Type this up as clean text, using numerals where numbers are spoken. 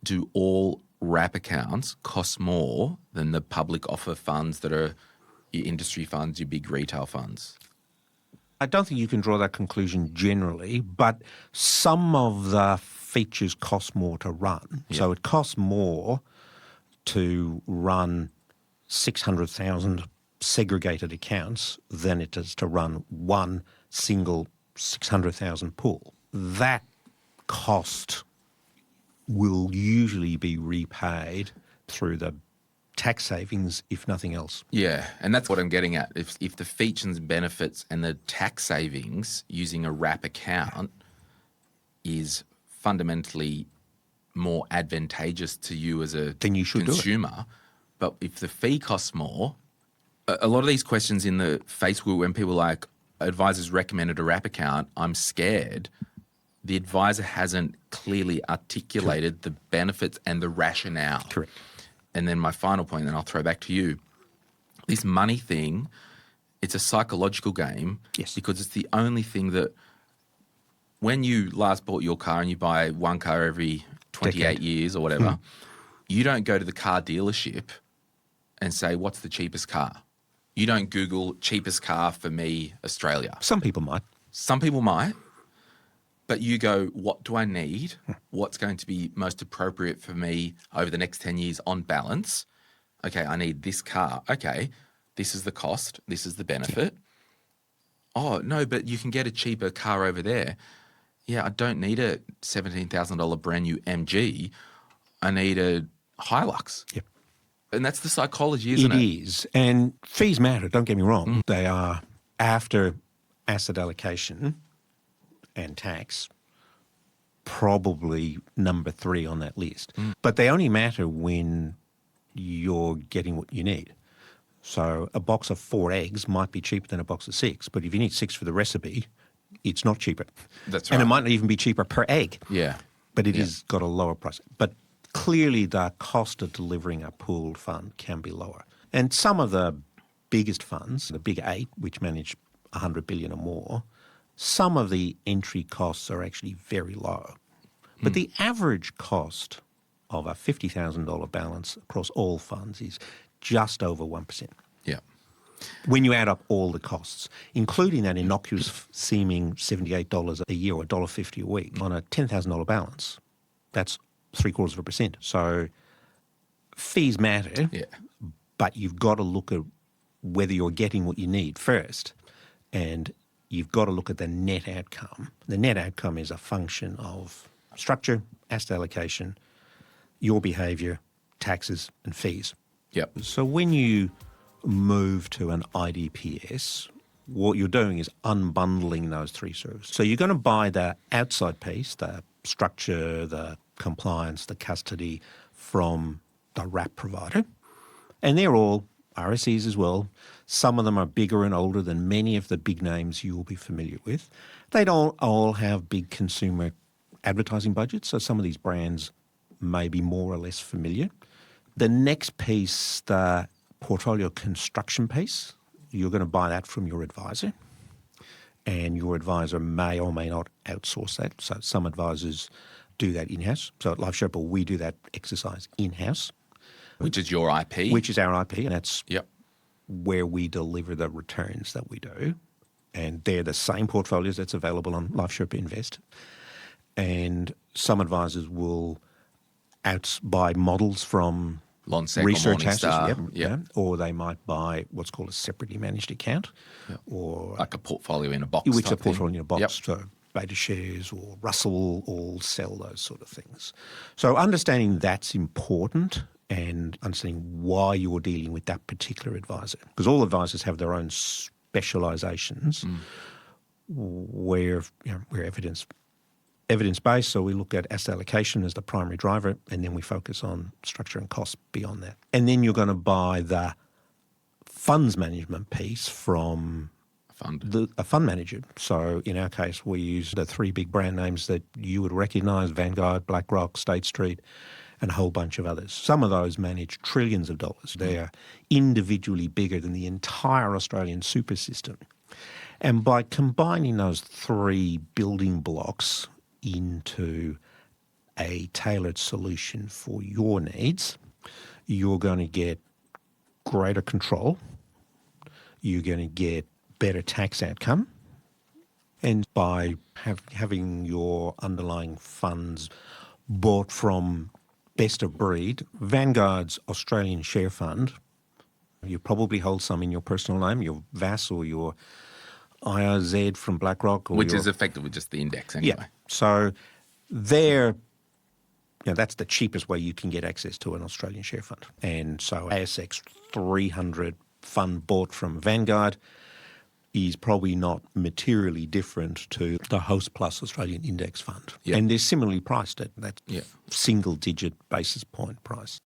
do all wrap accounts cost more than the public offer funds that are your industry funds, your big retail funds? I don't think you can draw that conclusion generally, but some of the features cost more to run. Yeah. So it costs more to run 600,000 segregated accounts than it does to run one single 600,000 pool. That cost will usually be repaid through the tax savings, if nothing else. Yeah, and that's what I'm getting at. If the features and benefits and the tax savings using a wrap account is fundamentally more advantageous to you as a Then you should consumer, but if the fee costs more, a lot of these questions in the Facebook when people are like, advisors recommended a wrap account, I'm scared. The advisor hasn't clearly articulated the benefits and the rationale. Correct. And then my final point, and I'll throw back to you, this money thing, it's a psychological game. Yes. Because it's the only thing that when you last bought your car and you buy one car every 28 years or whatever, you don't go to the car dealership and say, what's the cheapest car? You don't Google cheapest car for me, Australia. Some people might. Some people might. But you go, what do I need? What's going to be most appropriate for me over the next 10 years on balance? Okay, I need this car. Okay, this is the cost. This is the benefit. Oh, no, but you can get a cheaper car over there. Yeah, I don't need a $17,000 brand new MG. I need a Hilux. Yep. And that's the psychology, isn't it? It is. And fees matter, don't get me wrong. They are after asset allocation and tax, probably number 3 on that list. But they only matter when you're getting what you need. So a box of 4 eggs might be cheaper than a box of 6, but if you need 6 for the recipe, it's not cheaper. That's right. And it might not even be cheaper per egg. Yeah. But it has got a lower price. But clearly the cost of delivering a pooled fund can be lower. And some of the biggest funds, the big 8, which manage 100 billion or more, some of the entry costs are actually very low. But the average cost of a $50,000 balance across all funds is just over 1%. Yeah. When you add up all the costs, including that innocuous seeming $78 a year or $1.50 a week on a $10,000 balance, that's 0.75%. So fees matter, but you've got to look at whether you're getting what you need first, and you've got to look at the net outcome. The net outcome is a function of structure, asset allocation, your behaviour, taxes and fees. Yep. So when you move to an IDPS, what you're doing is unbundling those 3 services. So you're going to buy the outside piece, the structure, the compliance, the custody from the wrap provider. And they're all RSEs as well. Some of them are bigger and older than many of the big names you will be familiar with. They don't all have big consumer advertising budgets, so some of these brands may be more or less familiar. The next piece, the portfolio construction piece, you're going to buy that from your advisor, and your advisor may or may not outsource that. So some advisors do that in-house. So at Life Sherpa, we do that exercise in-house. Which is your IP? Which is our IP, and that's Yep. where we deliver the returns that we do. And they're the same portfolios that's available on Life Sherpa Invest. And some advisors will buy models from Lonsec research or houses, Morningstar. or they might buy what's called a separately managed account, or Like a portfolio in a box. which type a portfolio thing. in a box. Yep. So Beta Shares or Russell all sell those sort of things. So understanding that's important, and understanding why you're dealing with that particular advisor, because all advisors have their own specializations where we're evidence-based, so we look at asset allocation as the primary driver, and then we focus on structure and cost beyond that. And then you're going to buy the funds management piece from a fund manager. So in our case, we use the 3 big brand names that you would recognise: Vanguard, BlackRock, State Street, and a whole bunch of others. Some of those manage trillions of dollars. They are individually bigger than the entire Australian super system. And by combining those 3 building blocks into a tailored solution for your needs, you're going to get greater control, you're going to get better tax outcome, and by having your underlying funds bought from best of breed, Vanguard's Australian Share Fund, you probably hold some in your personal name, your VAS or your IRZ from BlackRock. Which is effectively just the index anyway. Yeah. So that's the cheapest way you can get access to an Australian share fund. And so ASX 300 fund bought from Vanguard is probably not materially different to the Host Plus Australian Index Fund. Yeah. And they're similarly priced at that single-digit basis point price.